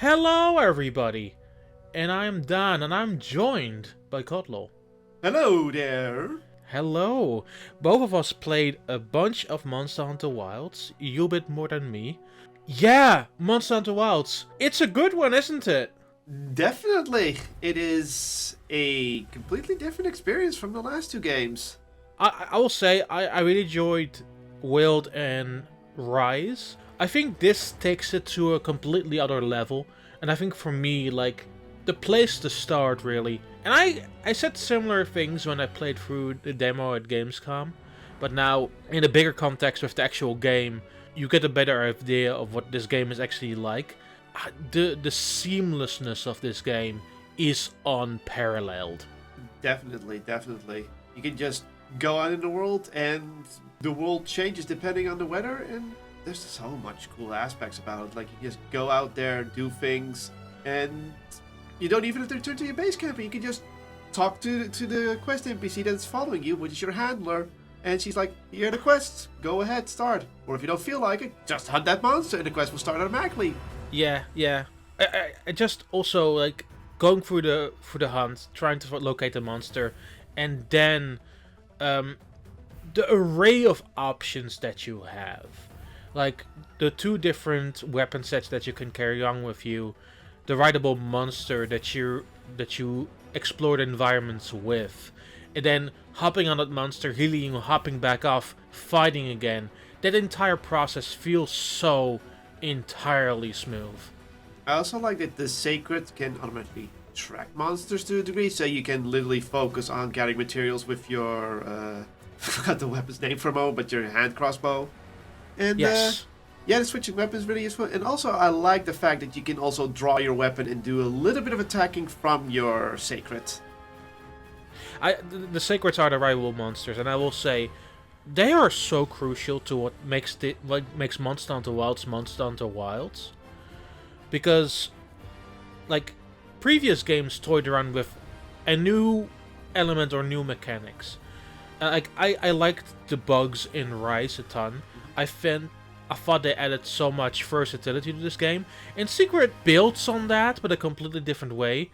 Hello, everybody! And I'm Dan, and I'm joined by Kotlo. Hello there. Hello! Both of us played a bunch of Monster Hunter Wilds, you a bit more than me. Yeah, Monster Hunter Wilds. It's a good one, isn't it? Definitely, it is a completely different experience from the last two games. I will say, I really enjoyed Wild and Rise. I think this takes it to a completely other level, and I think for me, like, the place to start, really. And I said similar things when I played through the demo at Gamescom, but now, in a bigger context with the actual game, you get a better idea of what this game is actually like. The seamlessness of this game is unparalleled. Definitely. You can just go out in the world, and the world changes depending on the weather, and there's so much cool aspects about it. Like, you just go out there, do things, and you don't even have to return to your base camp. You can just talk to the quest NPC that's following you, which is your handler, and she's like, here are the quests, go ahead, start. Or if you don't feel like it, just hunt that monster, and the quest will start automatically. Yeah. I just also like going through the hunt, trying to locate the monster, and then the array of options that you have, like the two different weapon sets that you can carry on with you, the rideable monster that you explore the environments with, and then hopping on that monster, healing, hopping back off, fighting again. That entire process feels so entirely smooth. I also like that the Seikret can automatically track monsters to a degree, so you can literally focus on gathering materials with your, I forgot the weapon's name for a moment, but your hand crossbow. And Yes. yeah, the switching weapons really useful. And also, I like the fact that you can also draw your weapon and do a little bit of attacking from your Seikret. The Sekrets are the rival monsters, and I will say they are so crucial to what makes Monster Hunter Wilds, because like previous games toyed around with a new element or new mechanics. I liked the bugs in Rise a ton. I thought they added so much versatility to this game, and Secret builds on that, but a completely different way,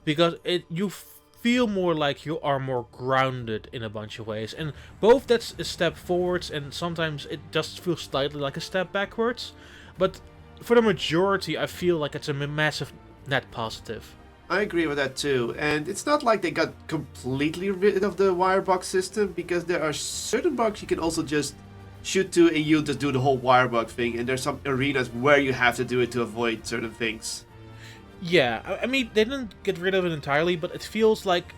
because you feel more like you are more grounded in a bunch of ways, and both that's a step forwards, and sometimes it just feels slightly like a step backwards, but for the majority, I feel like it's a massive net positive. I agree with that too. And it's not like they got completely rid of the wirebox system, because there are certain bugs you can also just shoot to and you'll just do the whole wirebug thing. And there's some arenas where you have to do it to avoid certain things. Yeah, I mean they didn't get rid of it entirely, but it feels like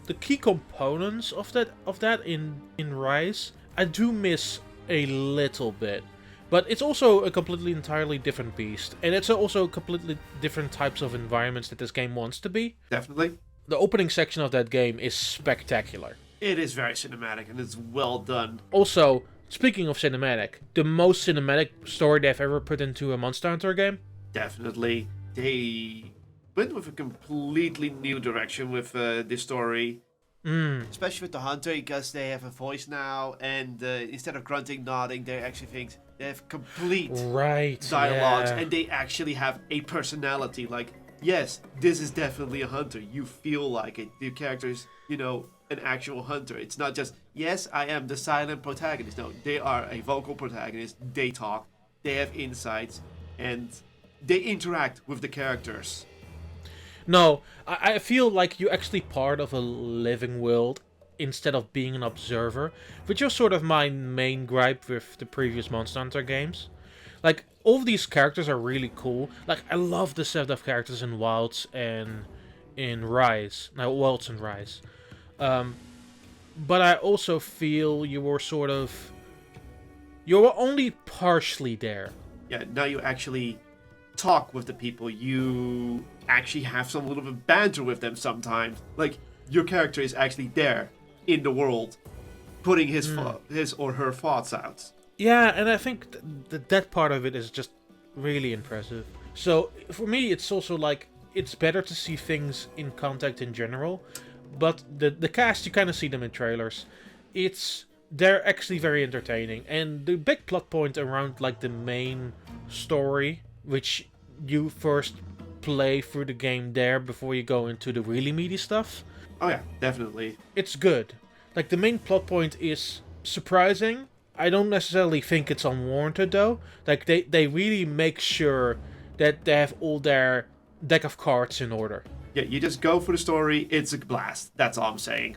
the key components of that in Rise I do miss a little bit. But it's also a completely entirely different beast, and it's also completely different types of environments that this game wants to be. Definitely. The opening section of that game is spectacular. It is very cinematic and it's well done. Also, speaking of cinematic, the most cinematic story they've ever put into a Monster Hunter game. Definitely. They went with a completely new direction with this story. Especially with the hunter, because they have a voice now, and instead of grunting, nodding, they actually think they have complete Right, dialogues, yeah. and they actually have a personality. Like, yes, this is definitely a hunter. You feel like it. The character is, an actual hunter. It's not just, yes, I am the silent protagonist. No, they are a vocal protagonist. They talk, they have insights, and they interact with the characters. No, I feel like you're actually part of a living world instead of being an observer, which was sort of my main gripe with the previous Monster Hunter games. Like, all of these characters are really cool. Like, I love the set of characters in Wilds and in Rise. No, Wilds and Rise. But I also feel you were only partially there. Yeah, now you actually talk with the people. You actually have some little bit of banter with them sometimes. Like, your character is actually there in the world, putting his or her thoughts out. Yeah, and I think that part of it is just really impressive. So, for me, it's also like, it's better to see things in context in general, but the cast, you kind of see them in trailers. They're actually very entertaining, and the big plot point around, like, the main story, which you first play through the game there before you go into the really meaty stuff. Oh yeah, definitely. It's good. Like, the main plot point is surprising. I don't necessarily think it's unwarranted, though. Like, they really make sure that they have all their deck of cards in order. Yeah, you just go for the story, it's a blast. That's all I'm saying.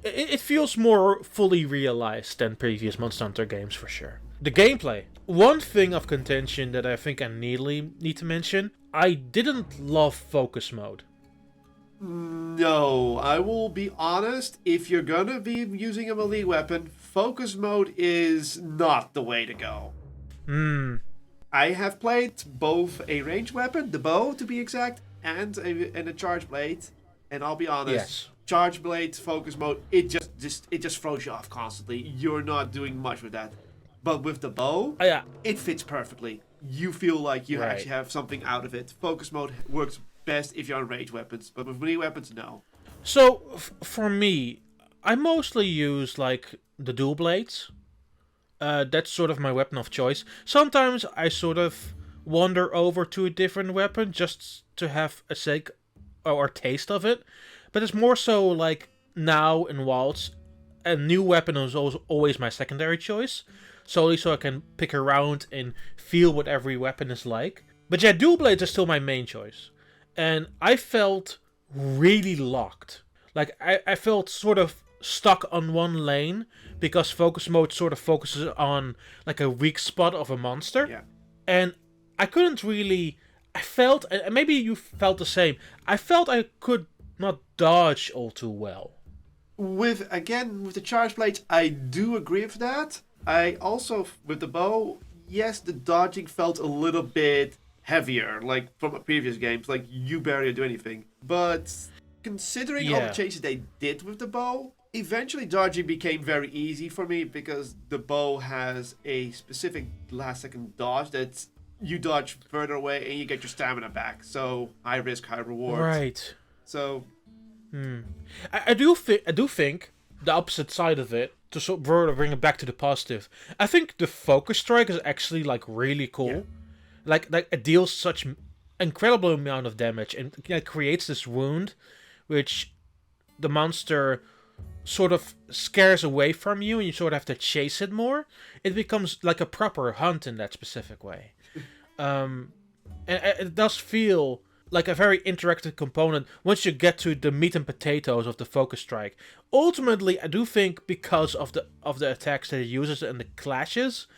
It feels more fully realized than previous Monster Hunter games, for sure. The gameplay. One thing of contention that I think I need to mention, I didn't love focus mode. No, I will be honest. If you're gonna be using a melee weapon, focus mode is not the way to go. I have played both a ranged weapon, the bow to be exact, and a charge blade, and I'll be honest. Yes. Charge blade focus mode, it just throws you off constantly. You're not doing much with that. But with the bow, Yeah. it fits perfectly. You feel like you Right. actually have something out of it. Focus mode works best if you're on ranged weapons, but with melee weapons, no. So, for me, I mostly use, like, the dual blades. That's sort of my weapon of choice. Sometimes I sort of wander over to a different weapon just to have a sake or taste of it. But it's more so, like, now in Wilds, a new weapon is always my secondary choice. Solely so I can pick around and feel what every weapon is like. But yeah, dual blades are still my main choice. And I felt really locked. Like, I felt sort of stuck on one lane because focus mode sort of focuses on, like, a weak spot of a monster. Yeah. And I couldn't really... I felt, and maybe you felt the same, I felt I could not dodge all too well. With the charge blades, I do agree with that. I also, with the bow, yes, the dodging felt a little bit heavier, like from previous games, like you barely do anything. But considering all the changes they did with the bow, eventually dodging became very easy for me because the bow has a specific last second dodge that you dodge further away and you get your stamina back. So high risk, high reward. Right. So I do think the opposite side of it, to sort of bring it back to the positive, I think the focus strike is actually, like, really cool. Yeah. Like it deals such incredible amount of damage and creates this wound, which the monster sort of scares away from you, and you sort of have to chase it more. It becomes like a proper hunt in that specific way. And it does feel like a very interactive component once you get to the meat and potatoes of the focus strike. Ultimately, I do think because of the attacks that it uses and the clashes,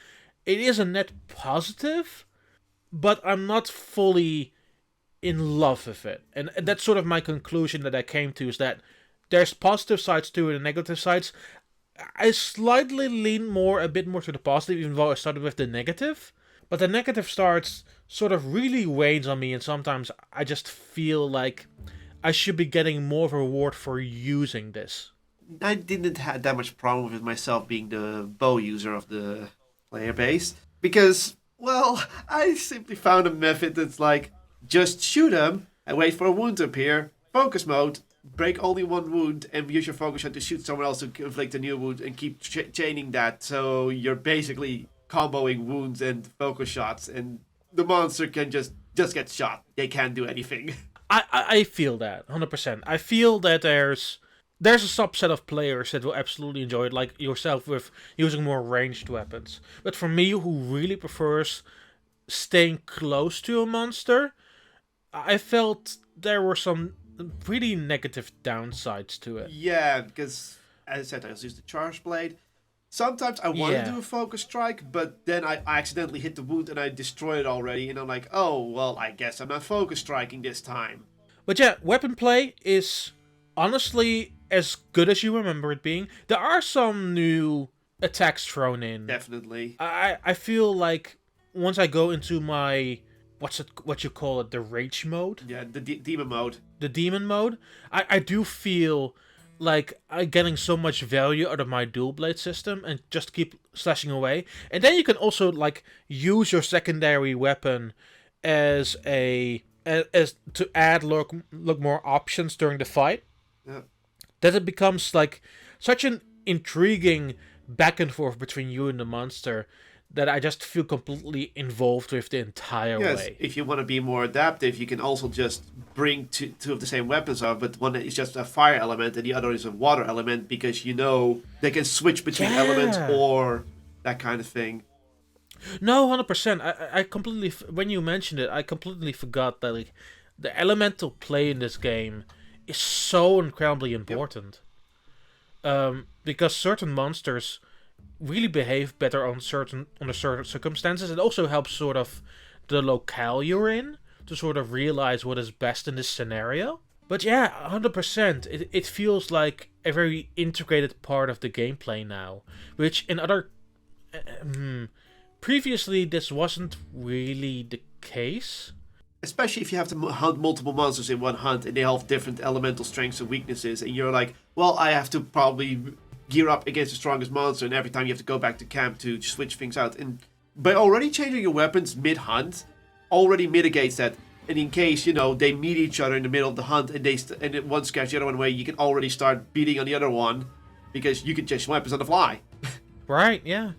it is a net positive, but I'm not fully in love with it. And that's sort of my conclusion that I came to, is that there's positive sides to it and negative sides. I slightly lean a bit more to the positive, even though I started with the negative. But the negative starts sort of really weighs on me, and sometimes I just feel like I should be getting more of a reward for using this. I didn't have that much problem with myself being the bow user of the player base because, well, I simply found a method that's like, just shoot them and wait for a wound to appear, focus mode, break only one wound, and use your focus shot to shoot someone else to inflict a new wound, and keep chaining that, so you're basically comboing wounds and focus shots, and the monster can just get shot. They can't do anything. I feel that 100%. I feel that there's a subset of players that will absolutely enjoy it, like yourself with using more ranged weapons. But for me, who really prefers staying close to a monster, I felt there were some pretty negative downsides to it. Yeah, because as I said, I used the charge blade. Sometimes I want to do a focus strike, but then I accidentally hit the wound and I destroy it already, and I'm like, oh, well, I guess I'm not focus striking this time. But yeah, weapon play is honestly as good as you remember it being. There are some new attacks thrown in. Definitely. I feel like once I go into my, what you call it, the rage mode? Yeah, the demon mode. The demon mode, I do feel like I'm getting so much value out of my dual blade system and just keep slashing away. And then you can also, like, use your secondary weapon as to add look more options during the fight. Yeah. That it becomes like such an intriguing back and forth between you and the monster that I just feel completely involved with the entire Yes, way. if you want to be more adaptive, you can also just bring two of the same weapons up, but one is just a fire element and the other is a water element because you know they can switch between elements Yeah. or that kind of thing. No, 100%. I completely when you mentioned it, I completely forgot that like the elemental play in this game is so incredibly Yep. important. Because certain monsters really behave better on under certain circumstances. It also helps sort of the locale you're in to sort of realize what is best in this scenario. But yeah, 100%. It feels like a very integrated part of the gameplay now, which in other previously this wasn't really the case. Especially if you have to hunt multiple monsters in one hunt and they all have different elemental strengths and weaknesses, and you're like, well, I have to probably gear up against the strongest monster, and every time you have to go back to camp to switch things out. And by already changing your weapons mid hunt, already mitigates that. And in case they meet each other in the middle of the hunt and one scares the other one away, you can already start beating on the other one because you can change weapons on the fly. Right, yeah.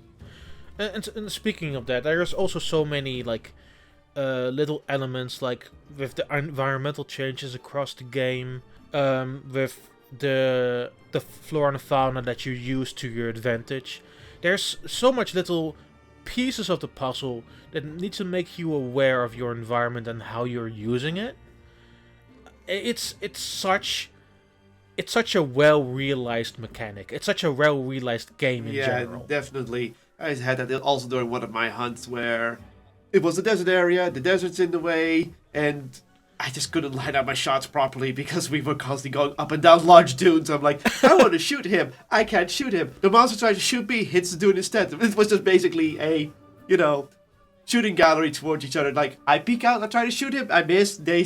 And speaking of that, there's also so many like little elements like with the environmental changes across the game, with the flora and fauna that you use to your advantage. There's so much little pieces of the puzzle that need to make you aware of your environment and how you're using it. It's such a well realized mechanic. It's such a well realized game in Yeah, general. definitely. I had that also during one of my hunts where it was a desert area, the desert's in the way, and I just couldn't line up my shots properly because we were constantly going up and down large dunes. I'm like, I want to shoot him. I can't shoot him. The monster tries to shoot me, hits the dune instead. It was just basically a, shooting gallery towards each other. Like, I peek out, I try to shoot him, I miss. They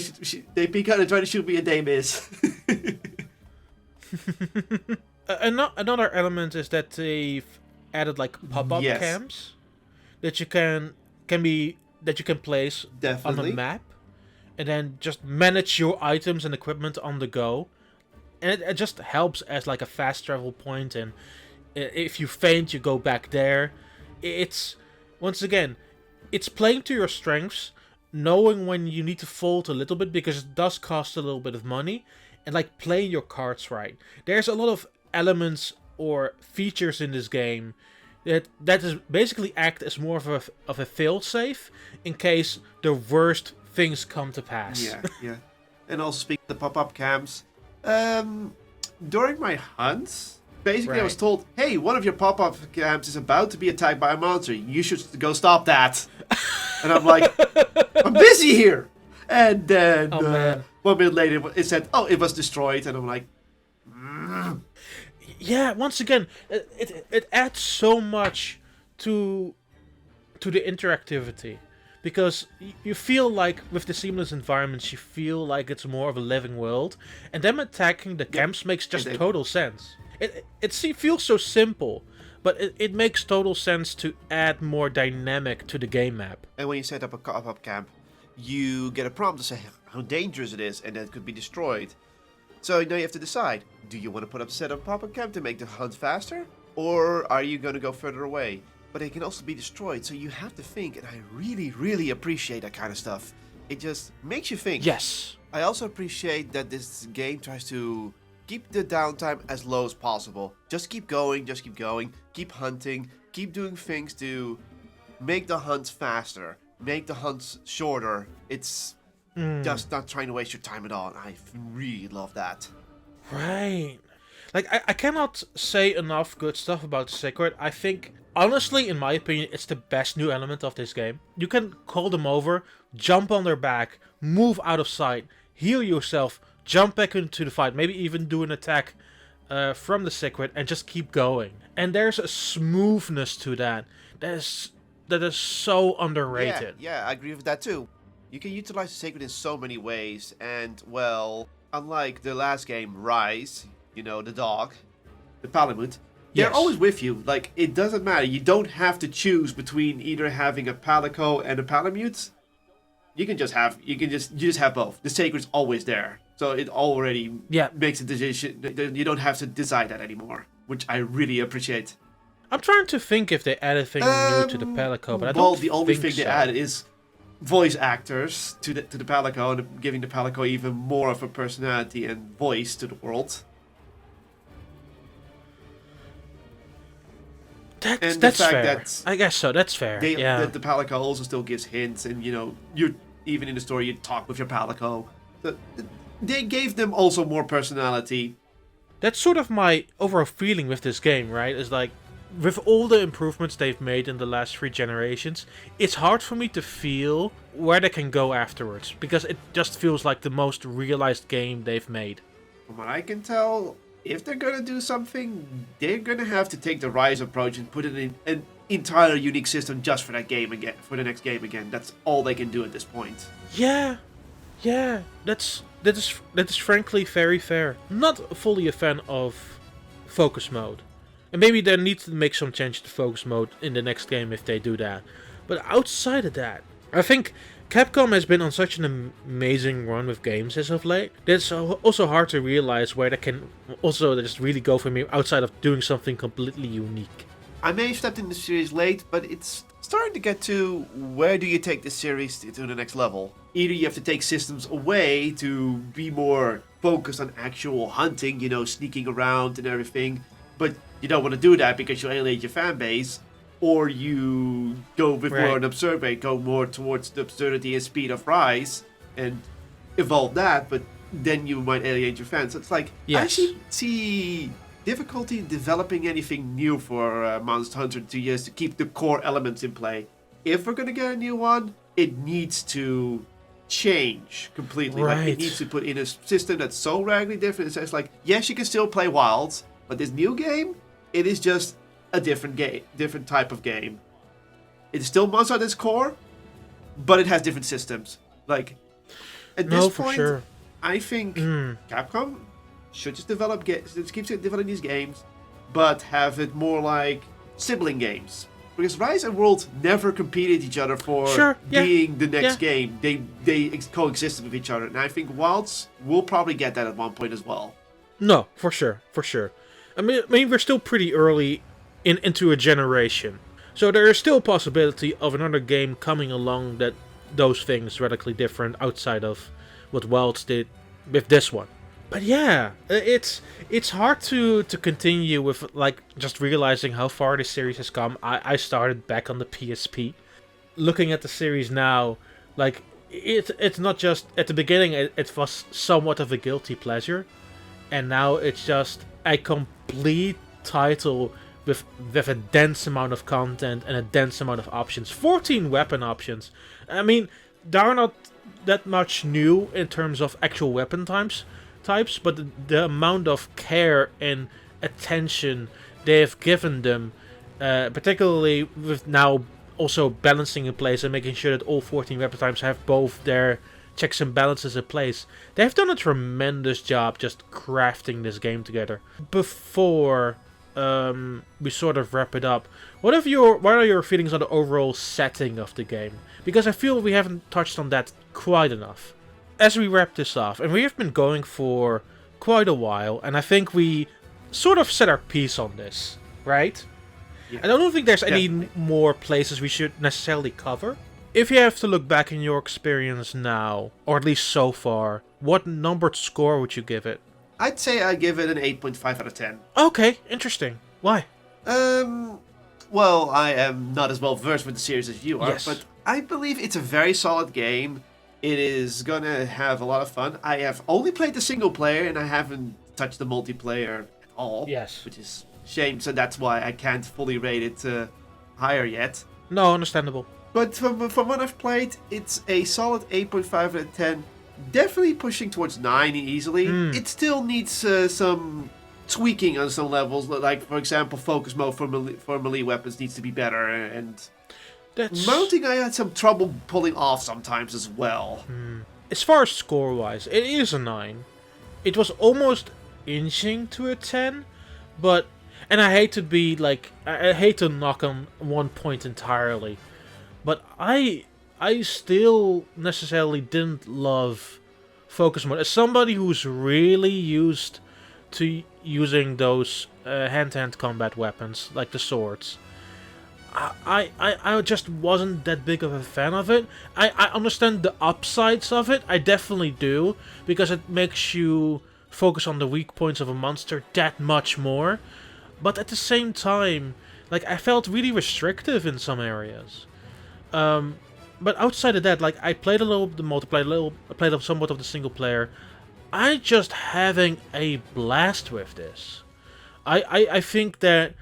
peek out and try to shoot me, and they miss. Another element is that they've added like pop-up Yes. camps that you can place on Definitely. the map, and then just manage your items and equipment on the go. And it just helps as like a fast travel point. And if you faint, you go back there. It's once again, it's playing to your strengths, knowing when you need to fold a little bit because it does cost a little bit of money, and like playing your cards right. There's a lot of elements or features in this game that is basically act as more of a fail-safe in case the worst things come to pass. Yeah. And also speaking of the pop-up camps, during my hunts, basically I was Right. told, hey, one of your pop-up camps is about to be attacked by a monster. You should go stop that. And I'm like, I'm busy here. And then Oh, man. 1 minute later, it said, oh, it was destroyed. And I'm like, Yeah, once again, it adds so much to the interactivity, because you feel like with the seamless environments, you feel like it's more of a living world, and them attacking the camps makes just it- total sense. It feels so simple, but it makes total sense to add more dynamic to the game map. and when you set up a pop-up camp, you get a prompt to say how dangerous it is and that it could be destroyed. So now you have to decide, do you want to put up a set of pop-up camp to make the hunt faster? Or are you going to go further away? But it can also be destroyed, so you have to think, and I really, really appreciate that kind of stuff. It just makes you think. Yes. I also appreciate that this game tries to keep the downtime as low as possible. Just keep going, keep hunting, keep doing things to make the hunts faster, make the hunts shorter. It's just not trying to waste your time at all, and I really love that. Right. Like, I cannot say enough good stuff about Seikret. I think, honestly, in my opinion, it's the best new element of this game. You can call them over, jump on their back, move out of sight, heal yourself, jump back into the fight, maybe even do an attack from the Seikret, and just keep going. And there's a smoothness to that that is so underrated. Yeah, I agree with that too. You can utilize the Sacred in so many ways, and well, unlike the last game, Rise, the dog, the Palamute, they're Yes. always with you. Like, it doesn't matter. You don't have to choose between either having a Palico and a Palamute. You just have both. The Sacred's always there. So it already Yeah. makes a decision. You don't have to decide that anymore, which I really appreciate. I'm trying to think if they add anything new to the Palico, but I don't the only think thing they so. added is voice actors to the Palico, and giving the Palico even more of a personality and voice to the world. That's fair. I guess so. That's fair. The Palico also still gives hints, and you even in the story you talk with your Palico. They gave them also more personality. That's sort of my overall feeling with this game, right? Is like, with all the improvements they've made in the last 3 generations, it's hard for me to feel where they can go afterwards, because it just feels like the most realized game they've made. From what I can tell, if they're gonna do something, they're gonna have to take the Rise approach and put it in an entire unique system just for that game again, for the next game again. That's all they can do at this point. Yeah, that is frankly very fair. Not fully a fan of focus mode. And maybe they need to make some change to focus mode in the next game if they do that. But outside of that, I think Capcom has been on such an amazing run with games as of late that it's also hard to realize where they can also just really go for me outside of doing something completely unique. I may have stepped in the series late, but it's starting to get to where do you take this series to the next level. Either you have to take systems away to be more focused on actual hunting, sneaking around and everything, but you don't want to do that because you'll alienate your fan base, or you go with more an absurd, go more towards the absurdity and speed of Rise and evolve that, but then you might alienate your fans. So it's like, I actually see difficulty in developing anything new for Monster Hunter 2 years to keep the core elements in play. If we're going to get a new one, it needs to change completely. Right. Like, it needs to put in a system that's so radically different. It's like, yes, you can still play Wilds, but this new game, it is just a different game, different type of game. It's still Monster at its core, but it has different systems. Like, at this point, sure. I think Capcom should just keep developing these games, but have it more like sibling games. Because Rise and World never competed each other for being the next game. They coexisted with each other, and I think Wilds will probably get that at one point as well. No, for sure. I mean, we're still pretty early into a generation, so there is still a possibility of another game coming along that those things radically different outside of what Wilds did with this one. But yeah, it's hard to continue with like just realizing how far this series has come. I started back on the PSP. Looking at the series now, like it's not just at the beginning it was somewhat of a guilty pleasure, and now it's just a complete title with a dense amount of content and a dense amount of options. 14 weapon options. I mean, there are not that much new in terms of actual weapon types, but the amount of care and attention they have given them, particularly with now also balancing in place and making sure that all 14 weapon types have both their checks and balances in place. They've done a tremendous job just crafting this game together. Before we sort of wrap it up, what are your feelings on the overall setting of the game? Because I feel we haven't touched on that quite enough. As we wrap this off, and we have been going for quite a while, and I think we sort of set our piece on this, right? Yeah. I don't think there's any more places we should necessarily cover. If you have to look back in your experience now, or at least so far, what numbered score would you give it? I'd say I give it an 8.5 out of 10. Okay, interesting. Why? Well, I am not as well versed with the series as you are, yes. But I believe it's a very solid game. It is gonna have a lot of fun. I have only played the single player, and I haven't touched the multiplayer at all. Yes. Which is a shame, so that's why I can't fully rate it higher yet. No, understandable. But from what I've played, it's a solid 8.5 out of 10. Definitely pushing towards 9 easily. It still needs some tweaking on some levels. Like, for example, focus mode for melee weapons needs to be better. And mounting, I had some trouble pulling off sometimes as well. As far as score-wise, it is a 9. It was almost inching to a 10, but... And I hate to be like... I hate to knock on one point entirely, but I still necessarily didn't love focus mode. As somebody who's really used to using those hand-to-hand combat weapons, like the swords. I just wasn't that big of a fan of it. I understand the upsides of it, I definitely do, because it makes you focus on the weak points of a monster that much more. But at the same time, like, I felt really restrictive in some areas. But outside of that, like, I played a little of the multiplayer, I played somewhat of the single player. I just having a blast with this. I think that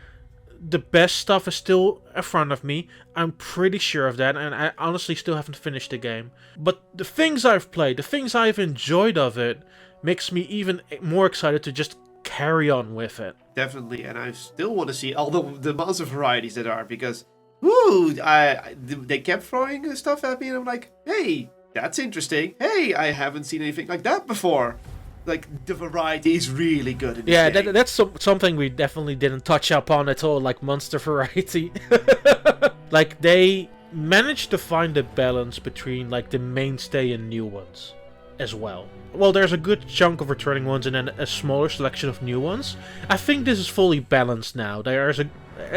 the best stuff is still in front of me. I'm pretty sure of that, and I honestly still haven't finished the game. But the things I've played, the things I've enjoyed of it, makes me even more excited to just carry on with it. Definitely, and I still want to see all the monster varieties that are, because, woo, they kept throwing stuff at me, and I'm like, hey, that's interesting. Hey, I haven't seen anything like that before. Like, the variety is really good in this game. That's something we definitely didn't touch upon at all, like monster variety. Like, they managed to find a balance between, like, the mainstay and new ones as well. Well, there's a good chunk of returning ones and then a smaller selection of new ones. I think this is fully balanced now. There's a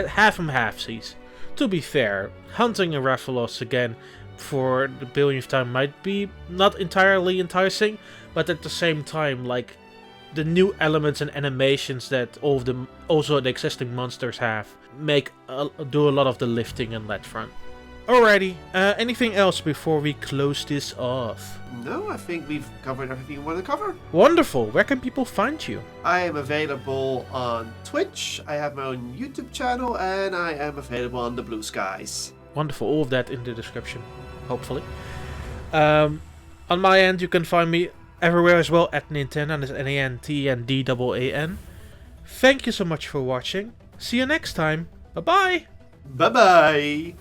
half and halfsies. To be fair, hunting a Rathalos again for the billionth time might be not entirely enticing, but at the same time, like, the new elements and animations that all of the also the existing monsters have do a lot of the lifting in that front. Alrighty, anything else before we close this off? No, I think we've covered everything we want to cover. Wonderful. Where can people find you? I am available on Twitch, I have my own YouTube channel, and I am available on the Blue Skies. Wonderful. All of that in the description, hopefully. On my end, you can find me everywhere as well at Ninten, and it's NANTNDAAN. Thank you so much for watching. See you next time. Bye-bye. Bye-bye.